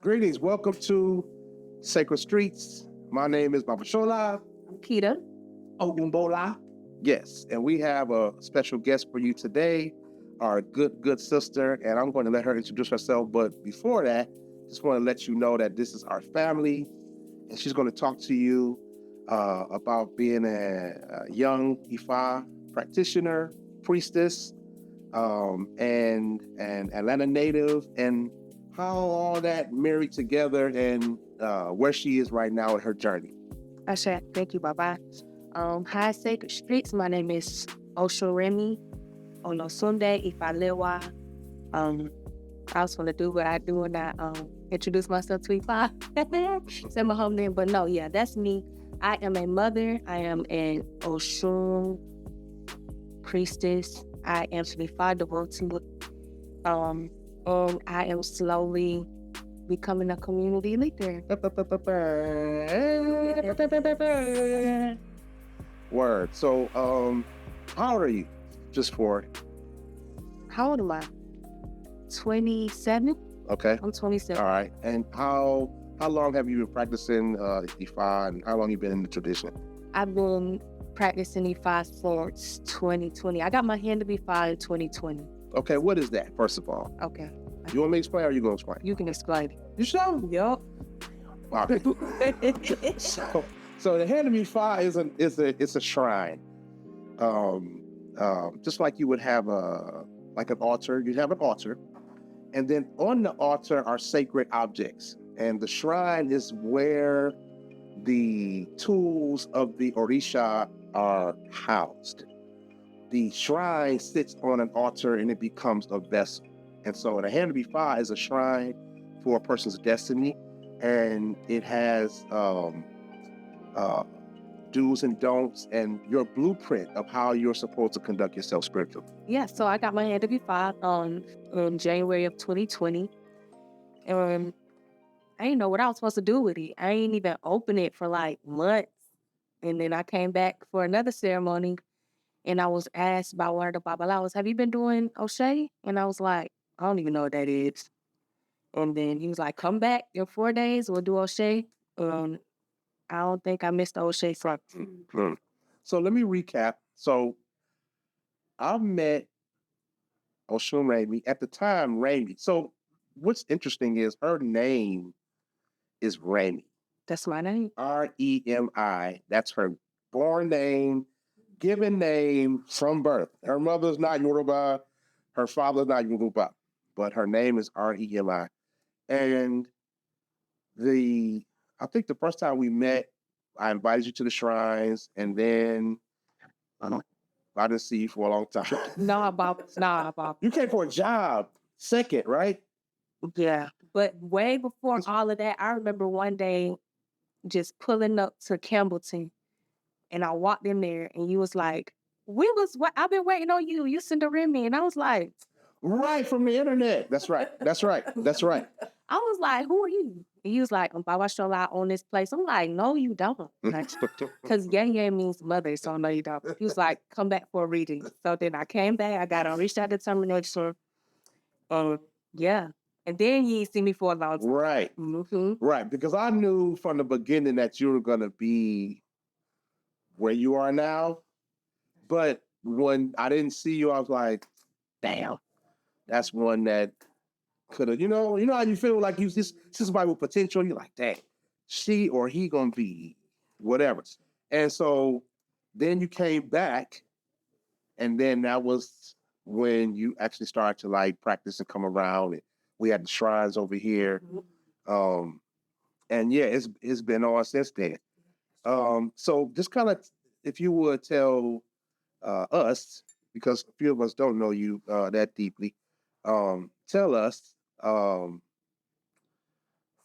Greetings. Welcome to Sacred Streets. My name is Baba Shola. Kita. Ogunbola. Yes, and we have a special guest for you today, our good sister, and I'm going to let her introduce herself. But before that, just want to let you know that this is our family, and she's going to talk to you about being a young Ifa practitioner, priestess, and Atlanta native, and how all that married together, and where she is right now in her journey. Asha, thank you, Baba. Hi, Sacred Streets. My name is Osunremi Olosunde Ifalewa. I was gonna do what I do when I introduce myself to Ifa. Say my home name, but no, yeah, that's me. I am a mother. I am an Oshun priestess. I am to be Ifa devotee. And I am slowly becoming a community leader. Word. So, how old are you? Just for How old am I? 27. okay. I'm 27. All right. And how long have you been practicing Ifa, and how long you been in the tradition? I've been practicing Ifa since 2020. I got my hand to be Ifa in 2020. Okay, what is that, first of all? Okay. You want me to explain, or are you going to explain? You can explain it. You sure? Yup. Wow. So the hand of Ifa is a shrine. Just like you would have an altar, you'd have an altar, and then on the altar are sacred objects, and the shrine is where the tools of the Orisha are housed. The shrine sits on an altar and it becomes a vessel. And so the hand of Ifa is a shrine for a person's destiny, and it has do's and don'ts and your blueprint of how you're supposed to conduct yourself spiritually. Yeah, so I got my hand to be Ifa on January of 2020. And I didn't know what I was supposed to do with it. I ain't even open it for like months. And then I came back for another ceremony, and I was asked by one of the Babalawas, have you been doing O'Shea? And I was like, I don't even know what that is. And then he was like, come back in 4 days, we'll do O'Shea. I don't think I missed the O'Shea front. Mm-hmm. So let me recap. So I met Osunremi at the time, Remi. So what's interesting is her name is Remi. That's my name. Remi. That's her born name, given name from birth. Her mother's not Yoruba, her father's not Yoruba, but her name is Remi. And I think the first time we met, I invited you to the shrines, and then I didn't see you for a long time. Nah, Bob. You came for a job, second, right? Yeah. But way before all of that, I remember one day just pulling up to Campbellton, and I walked in there, and you was like, I've been waiting on you. You sent a Remi. And I was like, right, from the internet. That's right. I was like, who are you? And he was like, I'm Baba Shola, I own this place. I'm like, no, you don't. Because Yang Yang means mother, so no, you don't. He was like, come back for a reading. So then I came back, I got on reached out determination. Yeah. And then he see me for a long time. Right. Mm-hmm. Right. Because I knew from the beginning that you were going to be where you are now. But when I didn't see you, I was like, damn, that's one that could have, you know how you feel like you see somebody with potential. You're like, dang, she or he going to be whatever. And so then you came back, and then that was when you actually started to like practice and come around. And we had the shrines over here. And yeah, it's been on since then. So just kind of, if you would tell us, because a few of us don't know you that deeply, tell us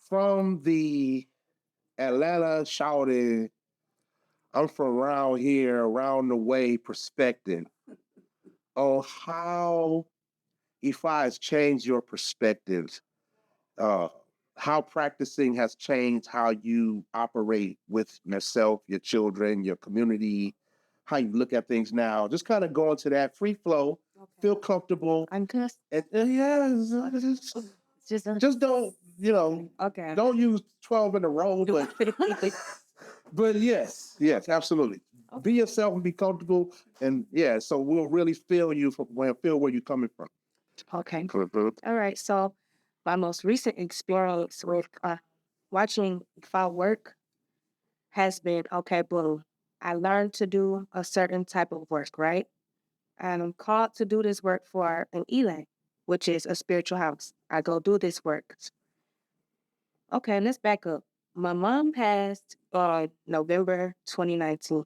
from the Atlanta shouting, I'm from around here, around the way perspective, on how Ifa has changed your perspectives, how practicing has changed how you operate with yourself, your children, your community, how you look at things now. Just kind of go into that free flow, feel comfortable. I'm cussed. And yeah, just don't Okay. don't use 12 in a row, but yes, absolutely. Be yourself and be comfortable. And yeah, so we'll really feel where you're coming from. Okay. All right. So my most recent experience with watching Fall work has been, okay, boom. I learned to do a certain type of work, right? And I'm called to do this work for an ELA, which is a spiritual house. I go do this work. Okay, let's back up. My mom passed on November 2019.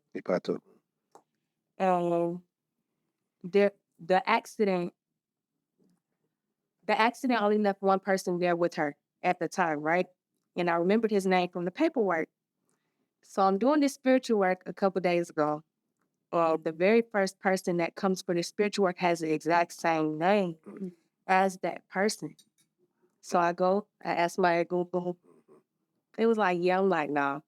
Um, there, the accident, the accident only left one person there with her at the time, right? And I remembered his name from the paperwork. So I'm doing this spiritual work a couple days ago. The very first person that comes for the spiritual work has the exact same name as that person. So I ask my Google. It was like, yeah, I'm like, no,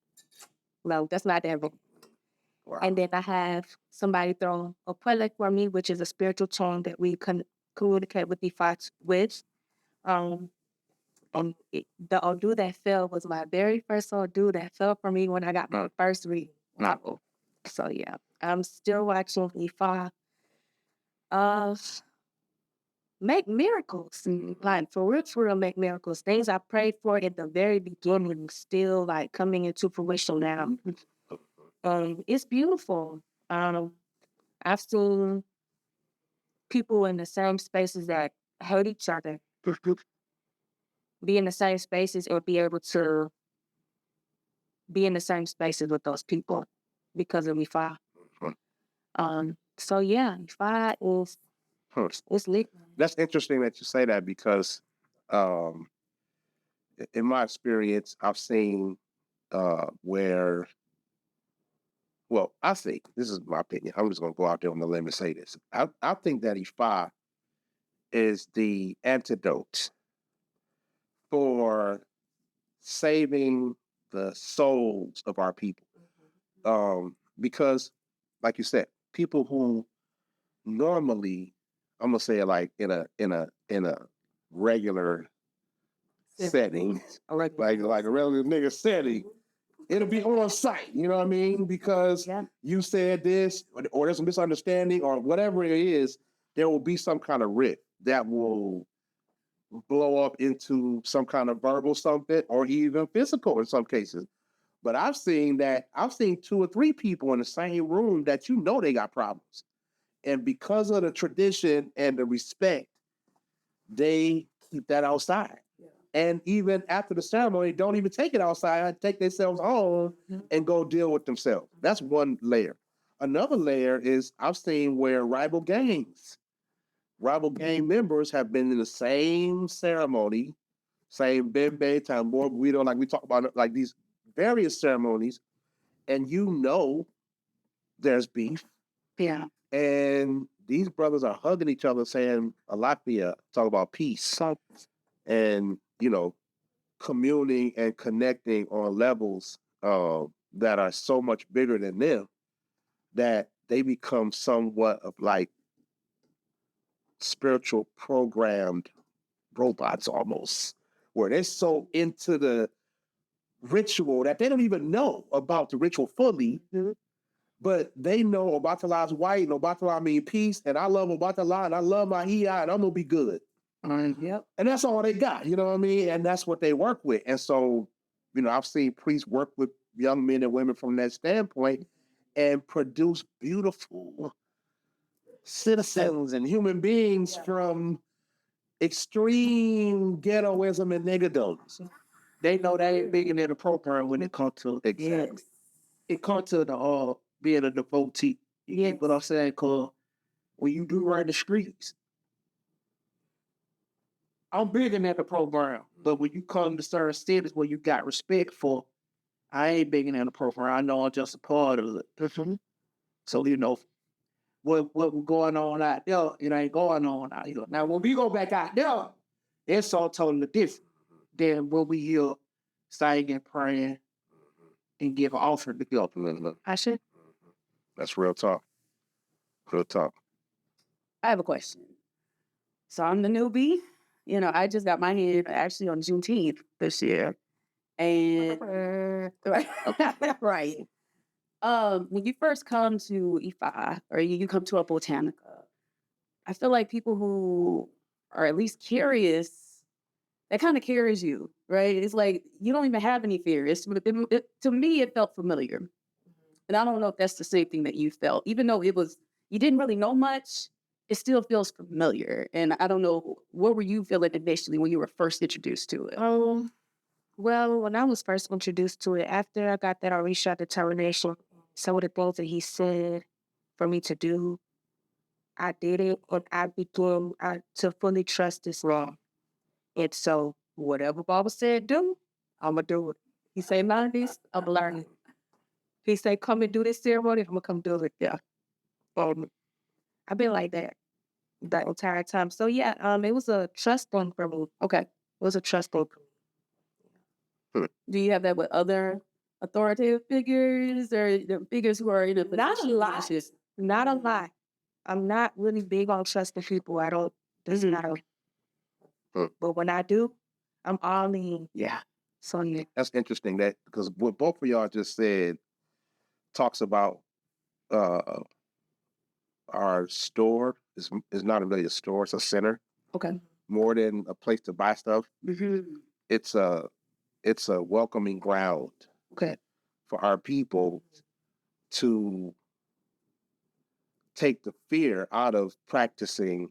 that's not that. Wow. And then I have somebody throw a prayer for me, which is a spiritual tone that we communicate with the Fox with. Um, the Odu that fell was my very first Odu that fell for me when I got my first reading. Wow. So yeah, I'm still watching Ifa make miracles. Like for real, make miracles. Things I prayed for at the very beginning still like coming into fruition now. It's beautiful. I've seen people in the same spaces that hate each other be in the same spaces or be able to be in the same spaces with those people because of Ifa. So yeah, Ifa is it's lit. That's interesting that you say that because um, in my experience, I've seen where, well, I think, this is my opinion. I'm just going to go out there on the limb and say this. I think that Ifa is the antidote for saving the souls of our people. Because, like you said, people who normally, I'm gonna say it like in a regular setting, like a regular nigga setting, it'll be on site. You know what I mean? Because you said this, or there's a misunderstanding, or whatever it is, there will be some kind of rift that will blow up into some kind of verbal something, or even physical in some cases. But I've seen 2 or 3 people in the same room that they got problems. And because of the tradition and the respect, they keep that outside. Yeah. And even after the ceremony, don't even take it outside, take themselves home and go deal with themselves. That's one layer. Another layer is I've seen where rival gang members have been in the same ceremony, same Bembe, Tambor, Guido, like we talk about, like these various ceremonies, and there's beef. Yeah. And these brothers are hugging each other, saying Alapia, talk about peace. And, communing and connecting on levels that are so much bigger than them that they become somewhat of like spiritual programmed robots almost, where they're so into the ritual that they don't even know about the ritual fully. But they know Obatala is white and Obatala mean peace, and I love Obatala and I love my Iya and I'm gonna be good. Yep. And that's all they got, you know what I mean? And that's what they work with. And so, I've seen priests work with young men and women from that standpoint and produce beautiful citizens and human beings from extreme ghettoism and niggerdoms. They know they ain't big in the program when it comes to it comes to the being a devotee. You get what I'm saying? Cause when you do run the streets, I'm big in the program. But when you come to certain cities where you got respect for, I ain't big in the program. I know I'm just a part of it. So what going on out there, it ain't going on out here. Now when we go back out there, it's all totally different than when we here singing, praying, and give an offering to God. I should. That's real talk. Real talk. I have a question. So I'm the newbie. I just got my hand actually on Juneteenth this year. And right. When you first come to Ifa or you come to a botanica, I feel like people who are at least curious, that kind of carries you, right? It's like you don't even have any fear. To me, it felt familiar. And I don't know if that's the same thing that you felt, even though you didn't really know much, it still feels familiar. And I don't know, what were you feeling initially when you were first introduced to it? Well, when I was first introduced to it, after I got that Orisha determination, some of the things that he said for me to do, I did it, and I began to fully trust this law. And so, whatever Baba said do, I'ma do it. He say learn this, I'm learning. He say come and do this ceremony, I'm gonna come do it. Yeah, I've been like that the entire time. So yeah, it was a trust thing for me. Okay. It was a trust thing. Do you have that with other authoritative figures or the figures who are in a Not a position of lot. leadership? Not a lot. I'm not really big on trusting people. I don't. This is not a. But when I do, I'm all in. Yeah. So yeah. That's interesting that because what both of y'all just said talks about our store is not really a store; it's a center Okay. more than a place to buy stuff. Mm-hmm. It's a welcoming ground Okay. for our people to take the fear out of practicing,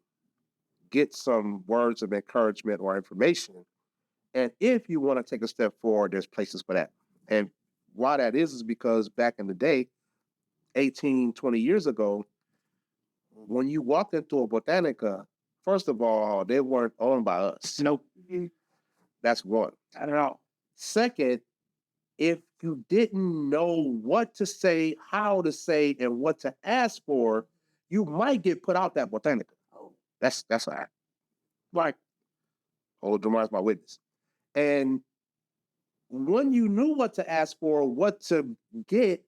get some words of encouragement or information. And if you want to take a step forward, there's places for that. And why that is because back in the day, 18, 20 years ago, when you walked into a botanica, first of all, they weren't owned by us. Nope. That's one. I don't know. Second, if you didn't know what to say, how to say, and what to ask for, you might get put out that botanica. That's all right. Like, hold Jamar's my witness. And when you knew what to ask for, what to get,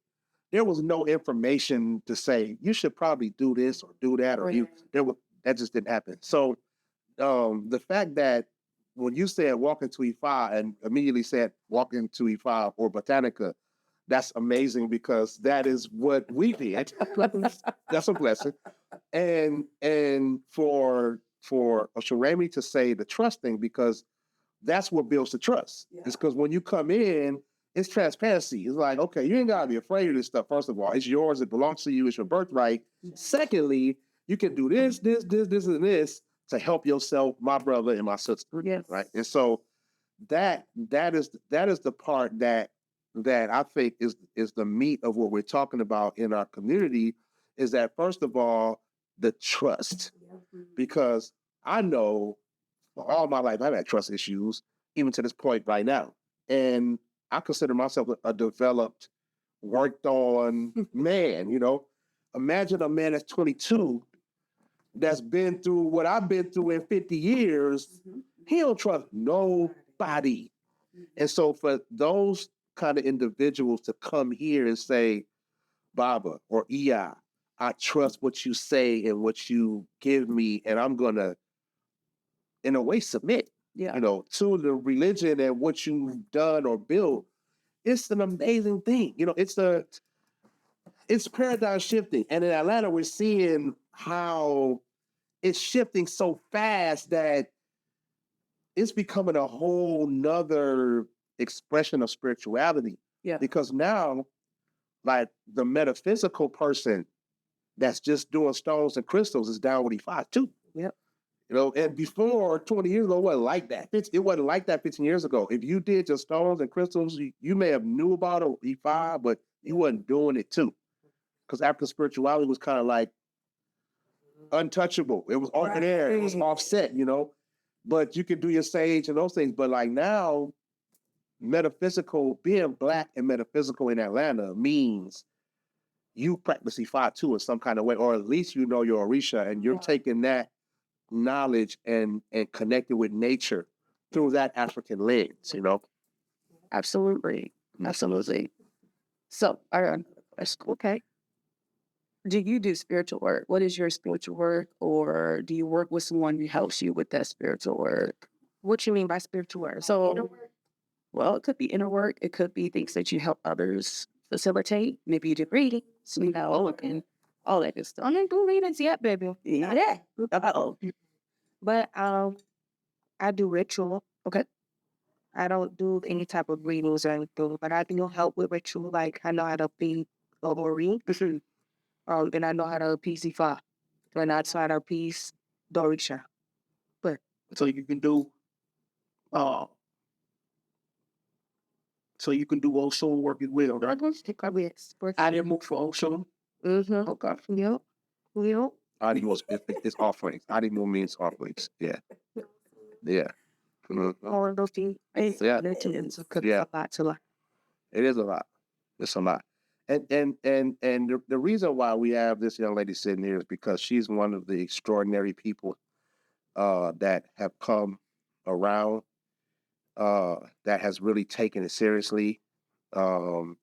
there was no information to say you should probably do this or do that, or that just didn't happen. So the fact that when you said walk into E5 and immediately said walk into E5 or Botanica, that's amazing because that is what we did. That's a blessing. And for Osunremi to say the trust thing, because that's what builds the trust. Yeah. It's because when you come in, it's transparency. It's like, okay, you ain't gotta be afraid of this stuff. First of all, it's yours, it belongs to you, it's your birthright. Yeah. Secondly, you can do this, and this to help yourself, my brother and my sister. Yes. Right. And so that is the part that I think is the meat of what we're talking about in our community, is that first of all, the trust. Because I know all my life I've had trust issues, even to this point right now. And I consider myself a developed, worked on man, Imagine a man that's 22 that's been through what I've been through in 50 years. He don't trust nobody. And so for those kind of individuals to come here and say, Baba or Iya, I trust what you say and what you give me, and I'm going to, in a way, submit, to the religion and what you've done or built. It's an amazing thing. It's paradigm shifting. And in Atlanta, we're seeing how it's shifting so fast that it's becoming a whole nother expression of spirituality. Yeah. Because now, like, the metaphysical person that's just doing stones and crystals is down with E5 too. Yep. And before 20 years ago, it wasn't like that. It wasn't like that 15 years ago. If you did your stones and crystals, you may have knew about it, E5, but you wasn't doing it too. Because African spirituality was kind of like untouchable. It was open air. It was offset, But you could do your sage and those things. But like now, being Black and metaphysical in Atlanta means you practice E5 too in some kind of way, or at least you know your Orisha, and you're taking that knowledge and connecting with nature through that African lens, Absolutely. Absolutely. So, okay. Do you do spiritual work? What is your spiritual work? Or do you work with someone who helps you with that spiritual work? What you mean by spiritual work? So, well, it could be inner work. It could be things that you help others facilitate. Maybe you do readings, and all that good stuff. I didn't do readings yet, baby. Yeah. Uh-oh. But I do ritual. Okay. I don't do any type of readings or anything, but I do help with ritual. Like I know how to be Ori, and I know how to PC5. And I try to piece Dorisha. But So you can do Oshun work as well, I right? just take our best. I didn't move for Oshun. Mm-hmm. Okay. Yep. Yep. Animals, it's offerings. Animal means offerings. Yeah. Yeah. All of those things. Yeah. It's Yeah. a lot to learn. It is a lot. It's a lot. And the reason why we have this young lady sitting here is because she's one of the extraordinary people that have come around that has really taken it seriously and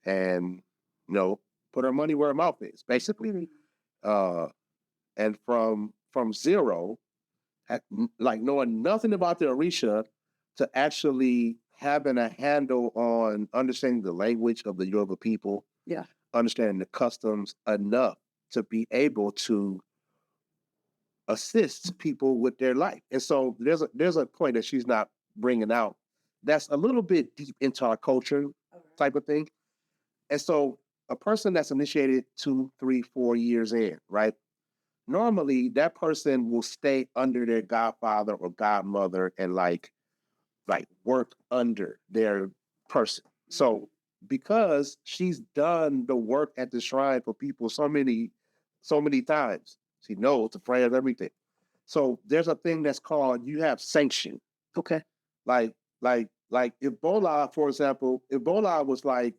put her money where her mouth is, basically. And from zero, like knowing nothing about the Orisha to actually having a handle on understanding the language of the Yoruba people, Yeah. understanding the customs enough to be able to assist people with their life. And so there's a point that she's not bringing out that's a little bit deep into our culture type of thing. And so a person that's initiated 2, 3, 4 years in, right? Normally that person will stay under their godfather or godmother and like work under their person. So because she's done the work at the shrine for people so many times, she knows the prayers, everything. So there's a thing that's called you have sanction. Okay. Like if Bola, for example, if Bola was like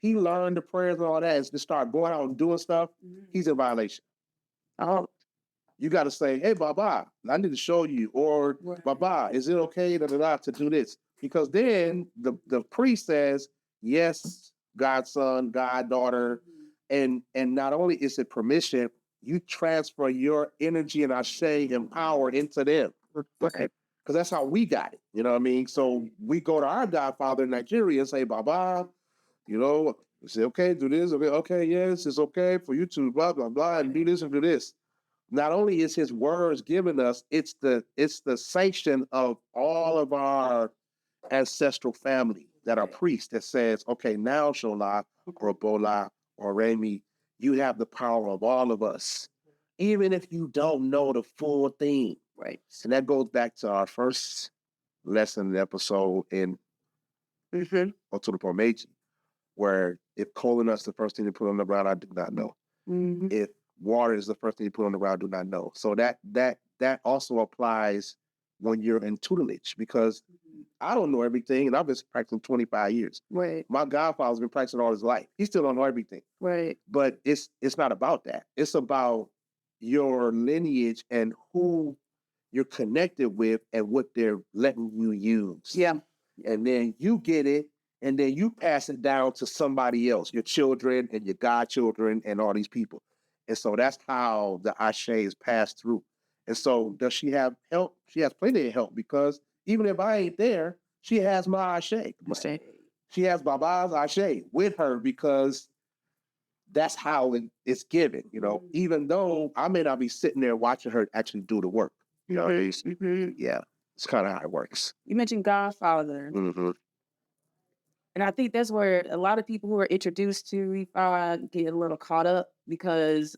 he learned the prayers and all that and just start going out and doing stuff, he's in violation. Oh, You got to say, hey, Baba, I need to show you, or Right. Baba, is it okay to do this? Because then the priest says, yes, godson, goddaughter, and not only is it permission, you transfer your energy and ashe and power into them. okay. Because that's how we got it. You know what I mean? So we go to our godfather in Nigeria and say, Baba, we say, okay, do this, okay, yes, it's okay for you to blah, blah, blah, and do this and do this. Not only is his words given us, it's the sanction of all of our ancestral family that are priests that says, okay, now Shola or Bola or Remi, you have the power of all of us, even if you don't know the full thing. Right. And that goes back to our first lesson episode in Oturupo Meiji, where if colon is the first thing to put on the ground, I do not know. If water is the first thing you put on the ground, I do not know. So that also applies when you're in tutelage, because I don't know everything, and I've been practicing 25 years. Right. My godfather's been practicing all his life. He still don't know everything. Right. But it's not about that. It's about your lineage and who you're connected with and what they're letting you use. Yeah. And then you get it, and then you pass it down to somebody else, your children and your godchildren and all these people. And so that's how the ashe is passed through. And so does she have help? She has plenty of help, because even if I ain't there, she has my ashe. She has Baba's ashe with her, because that's how it's given, even though I may not be sitting there watching her actually do the work. Yeah, it's kind of how it works. You mentioned Godfather. Mm-hmm. And I think that's where a lot of people who are introduced to Ifa get a little caught up, because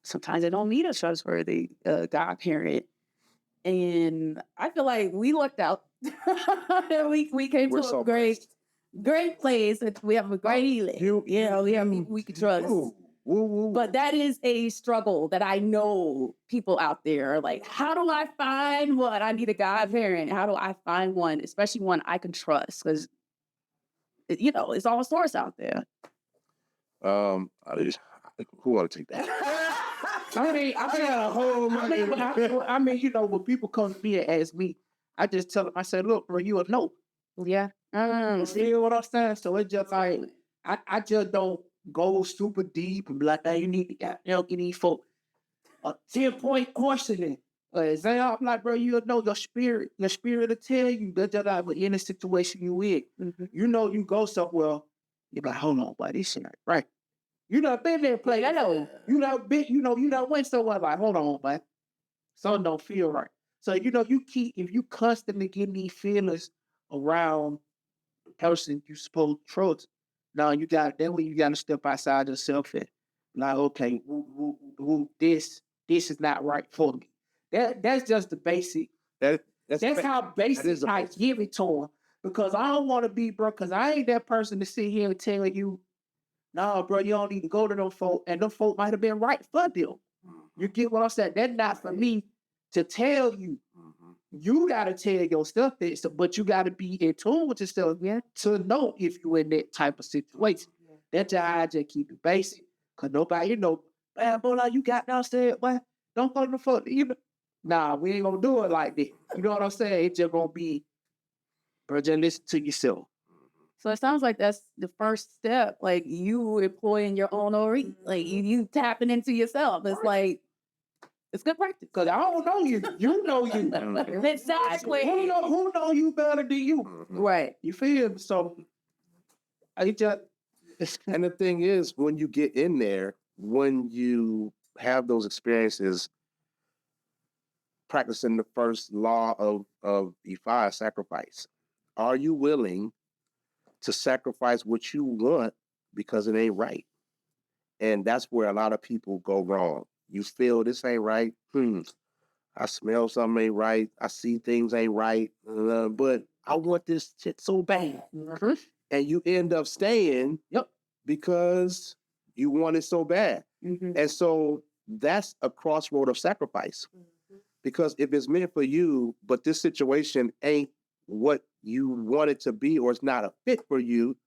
sometimes they don't need a trustworthy godparent. And I feel like we lucked out. we came We're to so a great place. We have a great healing. We have people we can trust. But that is a struggle that I know people out there are like, how do I find one? I need a godparent. How do I find one, especially one I can trust? Because, it's all sorts out there. Who want to take that? I got a whole when people come to me and ask me, I just tell them, I say, look, bro, you a no. Yeah. You see what I'm saying? So it's just like, I just don't go super deep and be like, hey, you need to get these folk a 10-point questioning. Exam, I'm like, bro, you'll know your spirit will tell you that but in a situation you in. You know you go somewhere, you're like, hold on, boy, this shit ain't right. You done been there play. I know. You done went somewhere like, hold on, boy. Something don't feel right. So if you constantly get these feelings around the person you supposed to trust, now then when you gotta step outside yourself and like, okay, this is not right for me. That's just the basic. That's how basic I give it to him. Because I don't want to be, bro, because I ain't that person to sit here and tell you, nah, bro, you don't need to go to them folk, and them folk might have been right for them. You get what I'm saying? That's not for me to tell you. You gotta tell yourself this, but you gotta be in tune with yourself, to know if you in that type of situation. That's how I just keep it basic. Cause nobody, man, boy, you got downstairs, boy, don't go to the fuck either. Nah, we ain't gonna do it like that. You know what I'm saying? It's just gonna be, bro, just listen to yourself. So it sounds like that's the first step, like you employing your own ORE, like you tapping into yourself. It's like, it's good practice. Cause I don't know you. You know you. Exactly. Who know you better than you? Right. You feel me? So I just And the thing is, when you get in there, when you have those experiences, practicing the first law of Ifa, sacrifice. Are you willing to sacrifice what you want because it ain't right? And that's where a lot of people go wrong. You feel this ain't right. I smell something ain't right. I see things ain't right. But I want this shit so bad. And you end up staying because you want it so bad. And so that's a crossroad of sacrifice. Because if it's meant for you, but this situation ain't what you want it to be, or it's not a fit for you,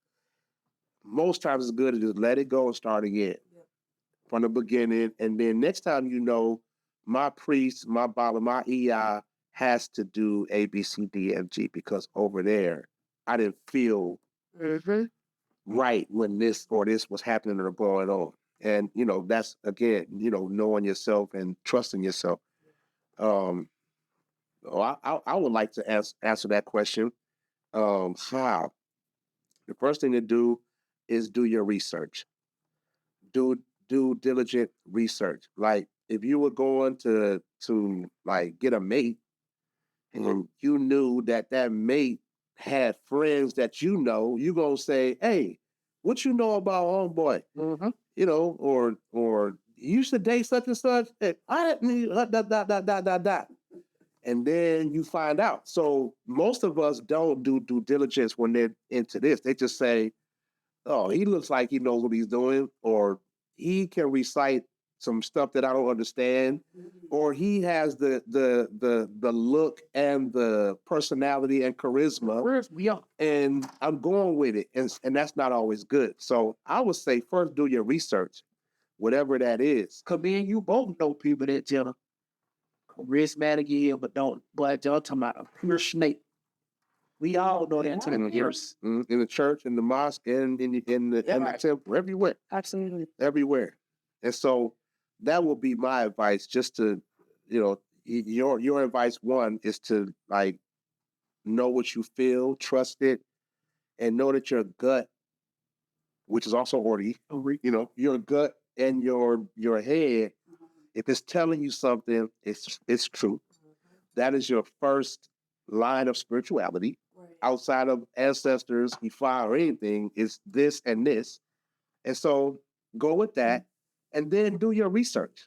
most times it's good to just let it go and start again from the beginning. And then next time, my priest, my Baba, my Iya has to do A, B, C, D, F, G, because over there, I didn't feel right when this was happening or going on. And, that's, again, knowing yourself and trusting yourself. I would like to answer that question. How? The first thing to do is do your research. Do diligent research. Like if you were going to like get a mate, and you knew that mate had friends that you're gonna say, "Hey, what you know about homeboy?" Or you used to date such and such. Hey, I didn't that. And then you find out. So most of us don't do due diligence when they're into this. They just say, "Oh, he looks like he knows what he's doing," or "He can recite some stuff that I don't understand," or "He has the look and the personality and charisma, and I'm going with it." And that's not always good. So I would say first do your research, whatever that is. Cause me and you both know people that just charismatic again, but y'all talking about a pure snake. We all know that in the church, in the mosque, and in the temple, everywhere. Absolutely. Everywhere. And so that would be my advice, just to, your advice, one, is to like know what you feel, trust it, and know that your gut, which is also already, your gut and your head, if it's telling you something, it's true. That is your first line of spirituality. Outside of ancestors, Ifa, or anything, is this and this. And so go with that, and then do your research.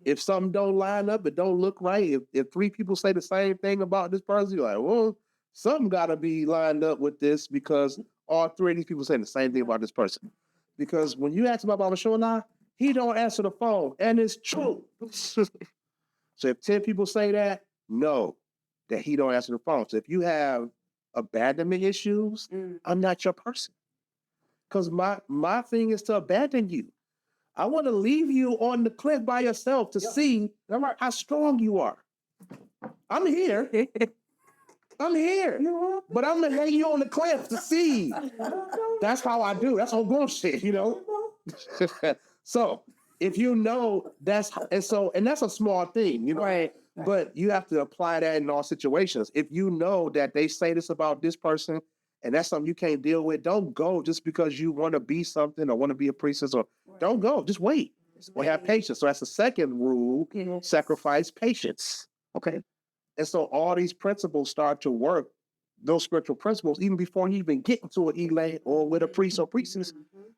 If something don't line up, it don't look right, if three people say the same thing about this person, you're like, well, something got to be lined up with this, because all three of these people saying the same thing about this person. Because when you ask about Baba Shola, he don't answer the phone, and it's true. So if 10 people say that, know that he don't answer the phone. So if you have abandonment issues, I'm not your person. Because my thing is to abandon you. I want to leave you on the cliff by yourself to see how strong you are. I'm here. I'm here. But I'm going to lay you on the cliff to see. That's how I do. That's how bullshit, So if you know that's and that's a small thing, you know. Right. But you have to apply that in all situations. If you know that they say this about this person and that's something you can't deal with, don't go just because you want to be something or want to be a priestess or don't go. Just wait. Or have patience. So that's the second rule. Sacrifice patience. Okay. And so all these principles start to work, those spiritual principles, even before you even get into an elate or with a priest or priestess.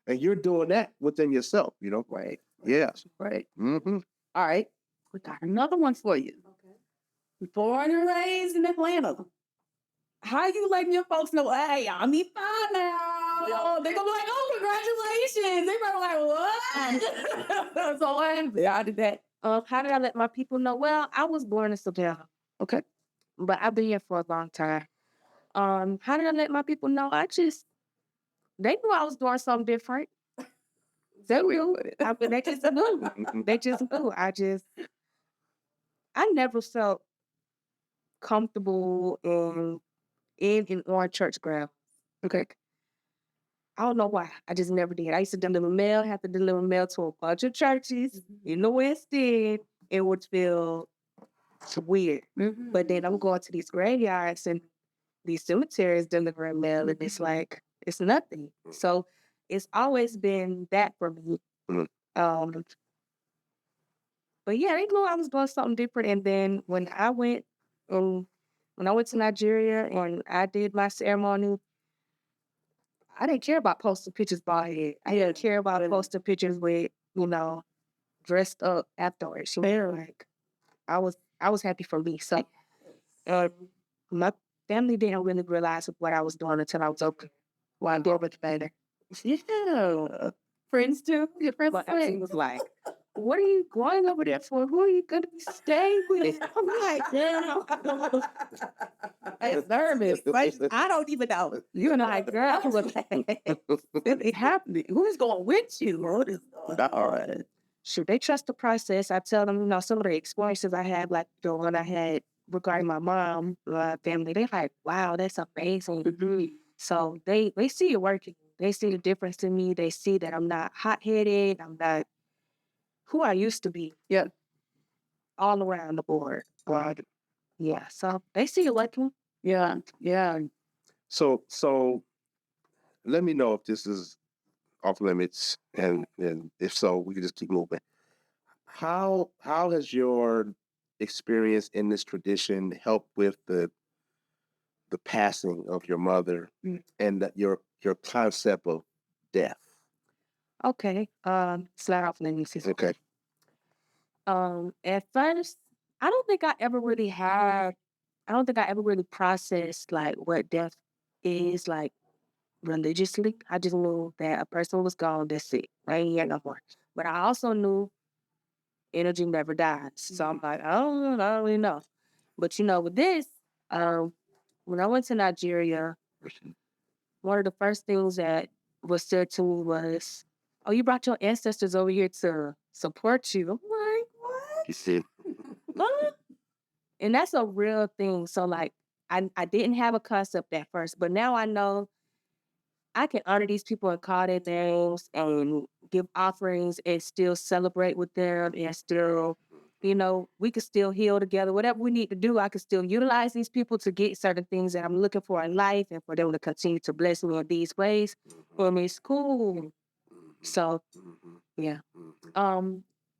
And you're doing that within yourself, you know? Right. Yes. Right. Mm-hmm. All right. We got another one for you. Born and raised in Atlanta. How you letting your folks know, hey, I'm E5 now? They're gonna be like, oh, congratulations. They're gonna be like, what? So what happened? How did that? How did I let my people know? Well, I was born in Savannah, Okay. but I've been here for a long time. How did I let my people know? They knew I was doing something different. They knew. I mean, they just knew. They just knew. I never felt comfortable in and on church ground. Okay. I don't know why. I just never did. I used to deliver mail, have to deliver mail to a bunch of churches in the West End. It would feel weird. But then I'm going to these graveyards and these cemeteries delivering mail, and it's like, it's nothing. So it's always been that for me. Um, but yeah, they knew I was doing something different. And then when I went to Nigeria and I did my ceremony, I didn't care about posting pictures by it. I didn't care about posting pictures with, dressed up afterwards. Like I was happy for me. So my family didn't really realize what I was doing until I was open. Well, I'm doing much better. Yeah. Friends too? Your friends But he was like, what are you going over there for? Who are you going to be staying with? I'm like, damn. I'm nervous. Like, I don't even know. You're like, girl, It's happening. Who's going with you? What is going on? shoot, they trust the process. I tell them, some of the experiences I had, like the one I had regarding my mom, family, they're like, wow, that's amazing. So they see it working. They see the difference in me. They see that I'm not hot-headed. I'm not who I used to be. Yeah. All around the board. But yeah, so they see it working. Yeah. Yeah. So let me know if this is off limits, and if so, we can just keep moving. How has your experience in this tradition helped with the passing of your mother and your concept of death? Okay. Slide off the news. Okay. At first, I don't think I ever really processed like what death is like religiously. I just knew that a person was gone, that's it. I ain't here no more. But I also knew energy never dies. So I'm like, I don't really know. But with this, when I went to Nigeria, one of the first things that was said to me was, oh, you brought your ancestors over here to support you. I'm like, what? You see? What? And that's a real thing. So like, I didn't have a concept at first, but now I know I can honor these people and call their names and give offerings and still celebrate with them and still, we could still heal together. Whatever we need to do, I can still utilize these people to get certain things that I'm looking for in life and for them to continue to bless me in these ways. For me, it's cool. So, yeah.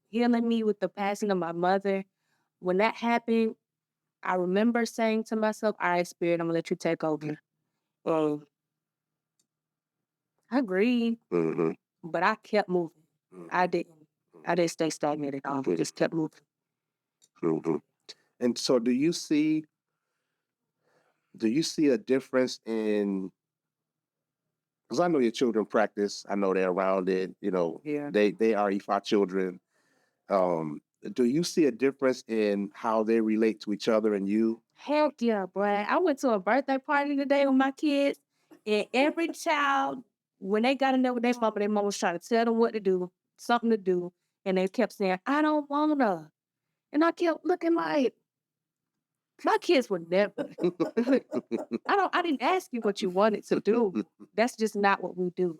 Healing me with the passing of my mother. When that happened, I remember saying to myself, all right, Spirit, I'm going to let you take over. I grieved, but I kept moving. I didn't stay stagnant at all. I just kept moving. And so do you see a difference in, because I know your children practice, I know they're around it, Yeah. they are Ifa children. Do you see a difference in how they relate to each other and you? Heck yeah, boy. I went to a birthday party today with my kids, and every child, when they got in there with their mama was trying to tell them what to do, something to do, and they kept saying, I don't wanna. And I kept looking like, my kids would never. I didn't ask you what you wanted to do. That's just not what we do.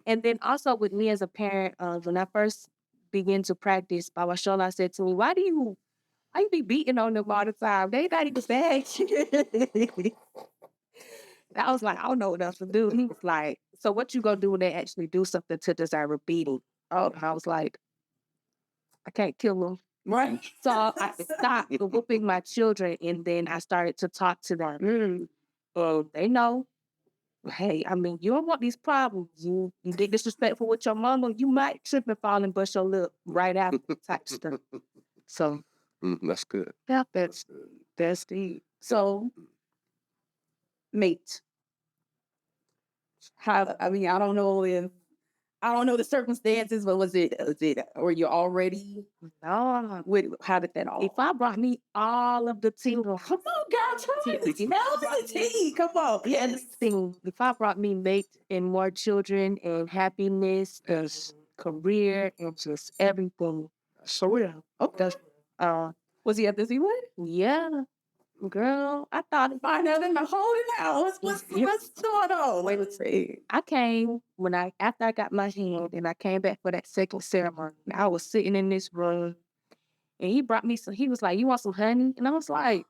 And then also with me as a parent, when I first began to practice, Baba Shola said to me, why you be beating on them all the time? They not even bad. I was like, I don't know what else to do. He was like, so what you gonna do when they actually do something to deserve a beating? Oh, and I was like, I can't kill them. Right. So I stopped whooping my children, and then I started to talk to them. They know, hey, I mean, you don't want these problems. You get disrespectful with your mama, you might trip and fall and bust your lip right after type stuff. So That's good. yeah, that's the So, mate, how? I mean, I don't know the circumstances, but was it? Were you already? no. How did that all? If I brought me all of the tingles, Come on, girl, tell me the tea. Come on, yes. if I brought me mate and more children and happiness and career and just everything, So real. Okay. Was he at this one? yeah, girl, I thought Find out in the holding house. What's going on? Wait, let's see. I came after I got my hand and I came back for that second ceremony. I was sitting in this room and he brought me some. He was like, "You want some honey?" And I was like,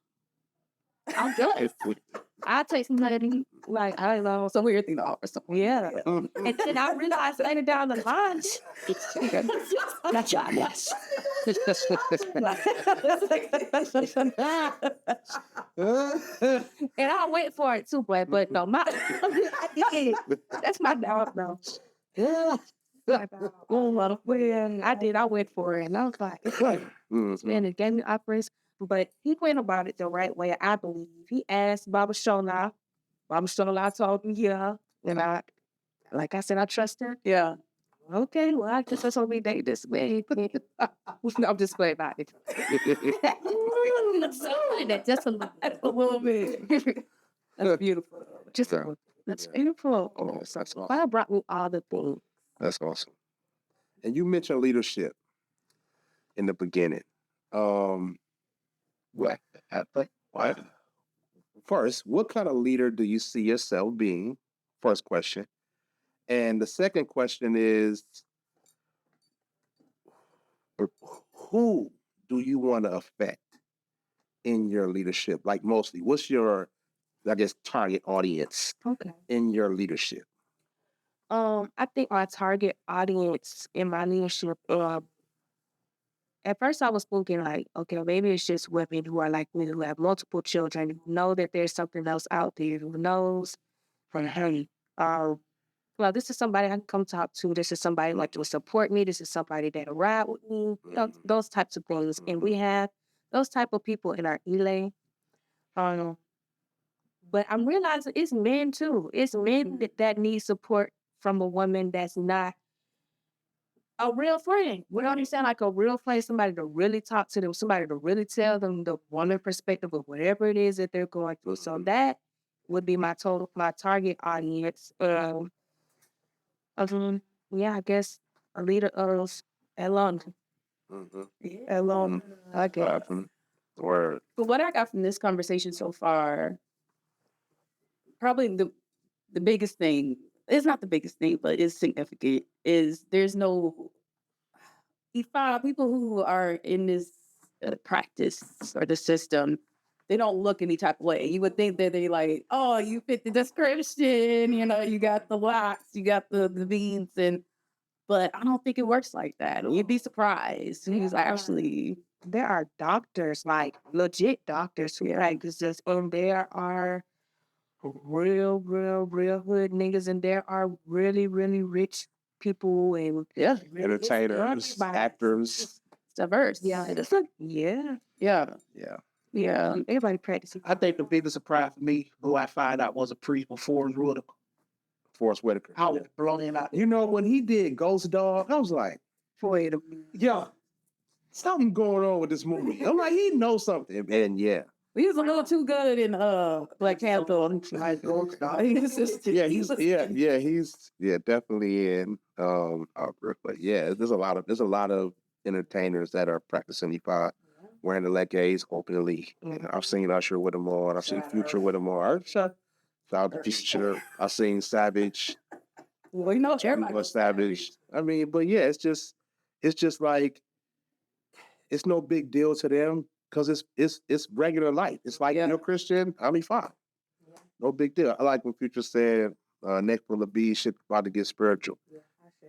"I'm good. I'll take some honey." Like I don't know. Some weird thing to offer someone. Yeah. And then I realized later down the line, Not your yes. and I went for it too, but no, I did. That's my dog though. Yeah. Well, I did. I went for it, and I was like, man, it gave me operations. But he went about it the right way, I believe. He asked Baba Shona. Baba Shona told him, yeah. And like I said, I trust her. Yeah. Okay, well, I guess that's what we date this way. No, I'm just playing about it. Just a little bit. That's beautiful. Just a little. That's beautiful. Oh, that's awesome. God brought me all the things. That's awesome. And you mentioned leadership in the beginning. What? First, what kind of leader do you see yourself being? First question. And the second question is, who do you want to affect in your leadership? Like mostly, what's your, I guess, target audience Okay. in your leadership? I think my target audience in my leadership, at first I was thinking like, okay, maybe it's just women who are like me, who have multiple children, who know that there's something else out there, who knows from hey, well, this is somebody I can come talk to. This is somebody like to support me. This is somebody that'll ride with me. Those types of things. And we have those type of people in our Ile. But I'm realizing it's men too. It's men that need support from a woman that's not a real friend. We don't understand like a real friend, somebody to really talk to them, somebody to really tell them the woman perspective of whatever it is that they're going through. So that would be my target audience. Yeah, I guess a leader of alone. Alone, I guess. Word. But what I got from this conversation so far, probably the biggest thing, it's not the biggest thing, but it's significant, is there's no people who are in this practice or the system, they don't look any type of way. You would think that they like, oh, you fit the description, you got the locks, you got the beads, but I don't think it works like that. You'd be surprised. He's actually, There are doctors, like legit doctors who practice this, and there are real hood niggas, and there are really, really rich people and Entertainers, actors. it's diverse. yeah, Yeah. yeah. Everybody practicing. I think the biggest surprise for me, who I find out was a priest before his ruler. Forrest Whitaker. I was blown out. You know, when he did Ghost Dog, I was like, Wait a minute. yeah, something going on with this movie. I'm like, he knows something. And yeah. He was a little too good in Black Panther. He's definitely in but yeah, there's a lot of entertainers that are practicing Ifa, wearing the leggings openly. I've seen Usher with them on, I've seen Future with them on. I've seen Savage. Well, you know, everybody people established. I mean, but yeah, it's just like it's no big deal to them because it's regular life. It's like Yeah. you're Christian, I'm fine. No big deal. I like when Future said, next will be shit about to get spiritual.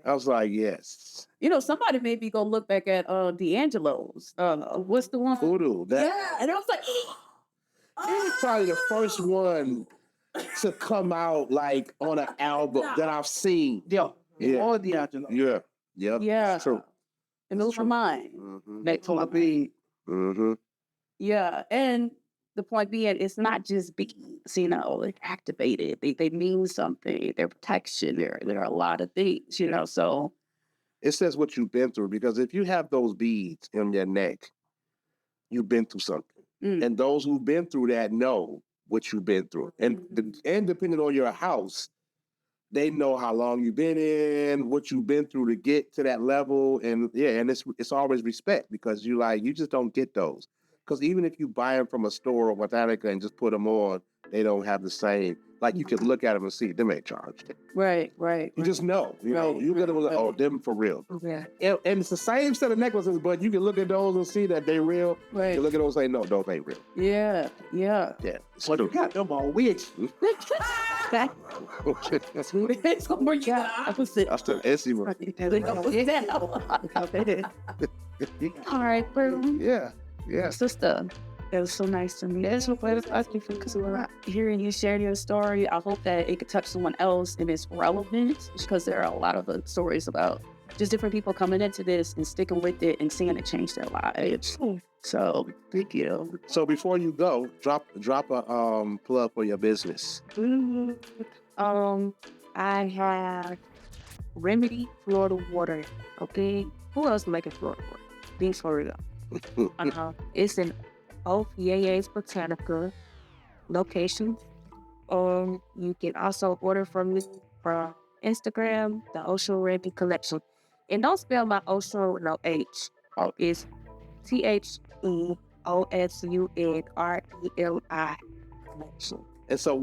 I was like, yes. You know, somebody made me go look back at D'Angelo's. What's the one? Voodoo. That Yeah, and I was like, it was probably the first one to come out like on an album that I've seen. Yeah. Yeah. All the Angelo. Yeah. Yep. yeah, It's true. it blew my mind. Mm-hmm. Next to my Be Mm-hmm. Yeah, and the point being, it's not just beats, you know, they're activated. They mean something. They're protection. There are a lot of things, you know. So It says what you've been through because if you have those beads in your neck, you've been through something. Mm. And those who've been through that know what you've been through. And depending on your house, they know how long you've been in, what you've been through to get to that level. And yeah, and it's always respect because you just don't get those. Because even if you buy them from a store or Botanica and just put them on, they don't have the same. Like you can look at them and see them ain't charged. right. You just know, you get them like, oh, them for real. Yeah. And it's the same set of necklaces, but you can look at those and see that they real. You Right. can look at those and say, no, those ain't real. Yeah. Yeah. It's Well, you true. got them all witch. That, That's it's more yeah. Opposite. the issue. All right, bro. Yeah. Sister, it was so nice to meet you. It's a pleasure talking to you because we're hearing you share your story. I hope that it could touch someone else and it's relevant because there are a lot of stories about just different people coming into this and sticking with it and seeing it change their lives. So thank you. So before you go, drop a plug for your business. I have Remedy Florida Water. Okay, who else making Florida water? These Florida. It's in OFAA's Botanica location. You can also order from me from Instagram, the Osunremi Collection. And don't spell my Osun with no H. It's THEOSUNREMI Collection. And so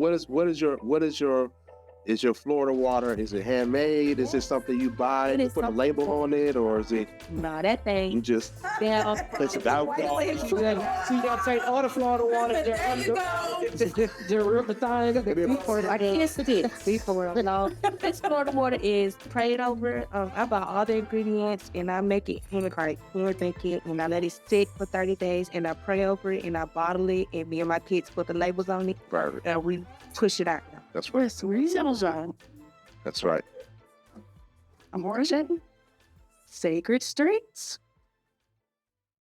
is your Florida water, is it handmade? Is it something you buy It and is put a something- label on it, or is it Nah, that you thing. just Yeah, place it out? So you got to take all the Florida water. They're real Botanica. I kissed it before. No, this Florida water is prayed over. I buy all the ingredients and I make it hand it, and I let it sit for 30 days and I pray over it and I bottle it and me and my kids put the labels on it and we push it out. That's right. That's right. I'm Origin. Sacred Streets.